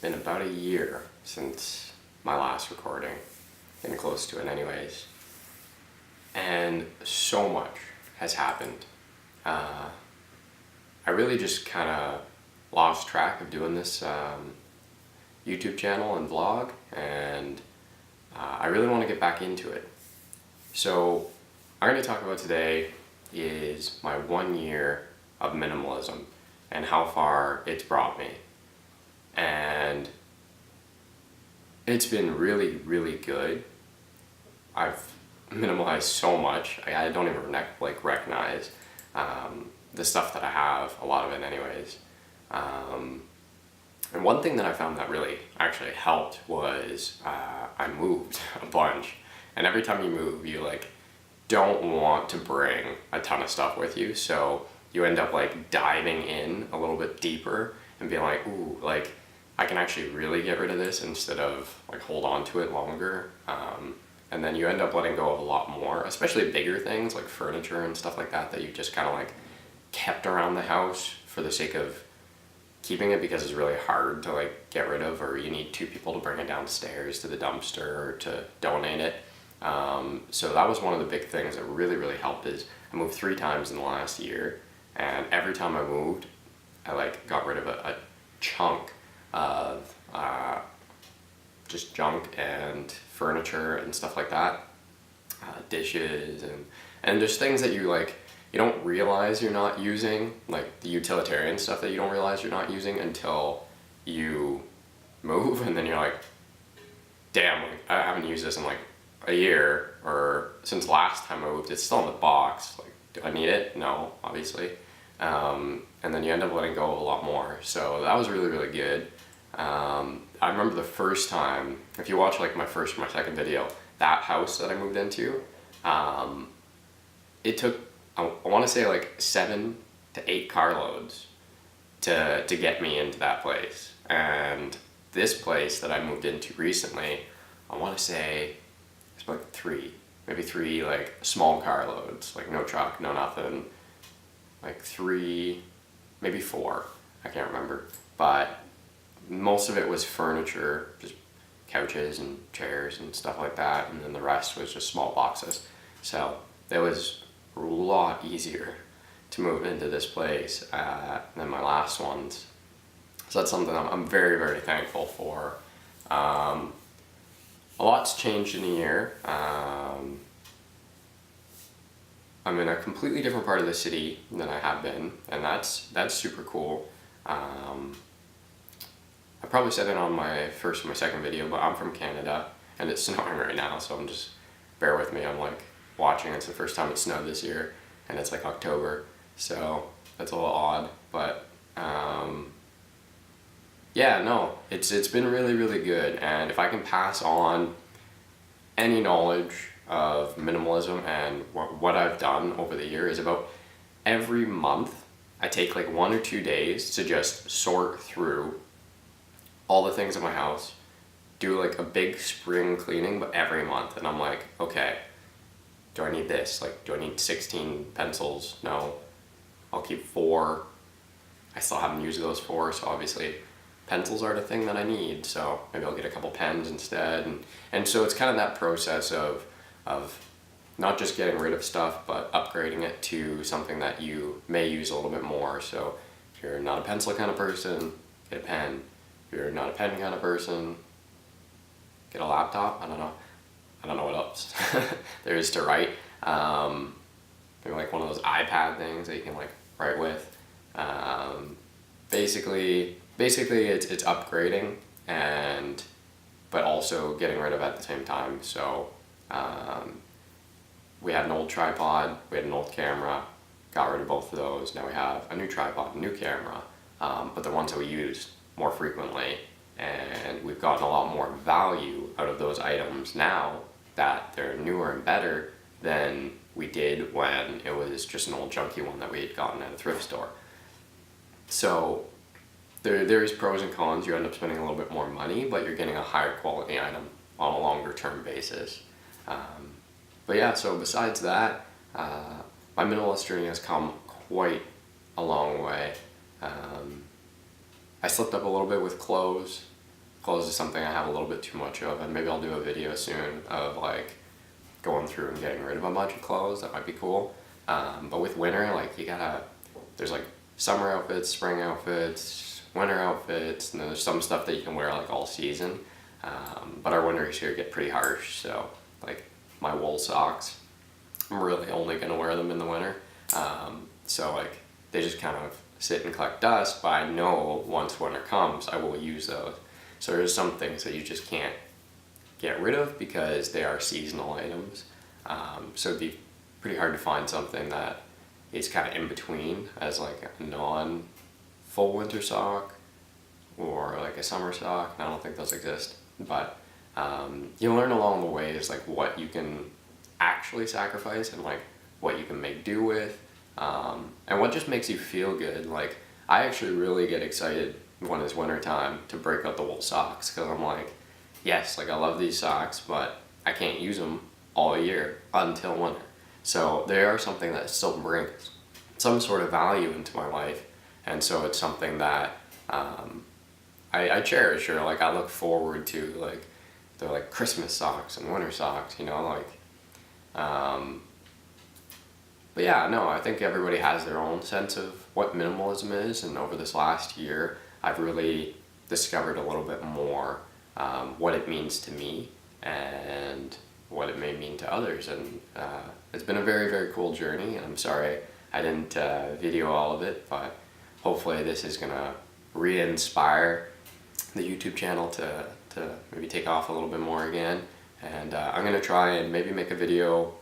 been about a year since my last recording, getting close to it anyways, and so much has happened. I really just kind of lost track of doing this YouTube channel and vlog, and I really want to get back into it. So I'm going to talk about today is my 1 year of minimalism and how far it's brought me. And it's been really, really good. I've minimalized so much. I don't even recognize the stuff that I have, a lot of it anyways. And one thing that I found that really actually helped was I moved a bunch. And every time you move, you don't want to bring a ton of stuff with you, so you end up diving in a little bit deeper and being like, ooh, I can actually really get rid of this instead of hold on to it longer. And then you end up letting go of a lot more, especially bigger things like furniture and stuff like that you just kind of kept around the house for the sake of keeping it because it's really hard to get rid of, or you need two people to bring it downstairs to the dumpster or to donate it. So that was one of the big things that really, really helped. Is I moved 3 times in the last year, and every time I moved, I got rid of a chunk of just junk and furniture and stuff like that, dishes and just things that you you don't realize you're not using, the utilitarian stuff that you don't realize you're not using until you move, and then you're like, damn, I haven't used this in a year, or since last time I moved. It's still in the box. Do I need it? No, obviously. And then you end up letting go of a lot more. So that was really, really good. I remember the first time, if you watch my first or my second video, that house that I moved into, it took, I want to say 7 to 8 carloads to get me into that place. And this place that I moved into recently, I want to say it's 3, maybe 3 small carloads, no truck, no nothing, 3, maybe 4, I can't remember, but most of it was furniture, just couches and chairs and stuff like that, and then the rest was just small boxes. So it was a lot easier to move into this place than my last ones. So that's something I'm very, very thankful for. A lot's changed in a year. I'm in a completely different part of the city than I have been, and that's super cool. I probably said it on my first or my second video, but I'm from Canada, and it's snowing right now, so bear with me. I'm watching. It's the first time it snowed this year, and it's October, so that's a little odd, but yeah, no, it's been really, really good. And if I can pass on any knowledge of minimalism and what I've done over the year, is about every month I take 1 or 2 days to just sort through all the things in my house, do a big spring cleaning, but every month. And I'm okay, do I need this? Do I need 16 pencils? No. I'll keep 4. I still haven't used those 4, so obviously pencils are the thing that I need, so maybe I'll get a couple pens instead. And so it's kind of that process of not just getting rid of stuff, but upgrading it to something that you may use a little bit more. So if you're not a pencil kind of person, get a pen. If you're not a pen kind of person, get a laptop. I don't know what else there is to write. Maybe one of those iPad things that you can write with. Basically it's upgrading but also getting rid of at the same time. So we had an old tripod, we had an old camera, got rid of both of those. Now we have a new tripod, a new camera, but the ones that we used more frequently, and we've gotten a lot more value out of those items now that they're newer and better than we did when it was just an old junky one that we had gotten at a thrift store. So there's pros and cons. You end up spending a little bit more money, but you're getting a higher quality item on a longer term basis. But yeah, so besides that, my minimalist journey has come quite a long way. I slipped up a little bit with clothes. clothes is something I have a little bit too much of, and maybe I'll do a video soon of like going through and getting rid of a bunch of clothes. That might be cool. But with winter, like there's like summer outfits, spring outfits, winter outfits, and then there's some stuff that you can wear like all season. But our winters here get pretty harsh, so like my wool socks, I'm really only gonna wear them in the winter. So like they just kind of sit and collect dust, but I know once winter comes, I will use those. So there's some things that you just can't get rid of because they are seasonal items. So it'd be pretty hard to find something that is kind of in between as like a non-full winter sock or like a summer sock. I don't think those exist, but you learn along the way is like what you can actually sacrifice and like what you can make do with, and what just makes you feel good. Like I actually really get excited when it's winter time to break out the wool socks, because I'm like, yes, like I love these socks, but I can't use them all year until winter. So they are something that still brings some sort of value into my life, and so it's something that I cherish, or like I look forward to. Like they're like Christmas socks and winter socks, you know, like. But yeah, no, I think everybody has their own sense of what minimalism is, and over this last year, I've really discovered a little bit more what it means to me and what it may mean to others, and it's been a very, very cool journey, and I'm sorry I didn't video all of it, but hopefully this is gonna re-inspire the YouTube channel to maybe take off a little bit more again, and I'm gonna try and maybe make a video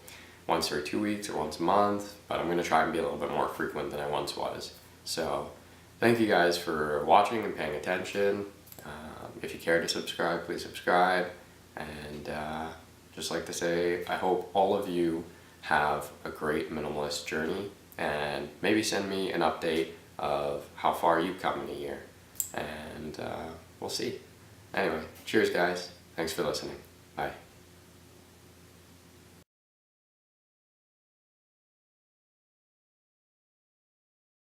once every 2 weeks or once a month, but I'm gonna try and be a little bit more frequent than I once was. So thank you guys for watching and paying attention. If you care to subscribe, please subscribe, and just like to say, I hope all of you have a great minimalist journey, and maybe send me an update of how far you've come in a year, and we'll see. Anyway, cheers guys, thanks for listening, bye.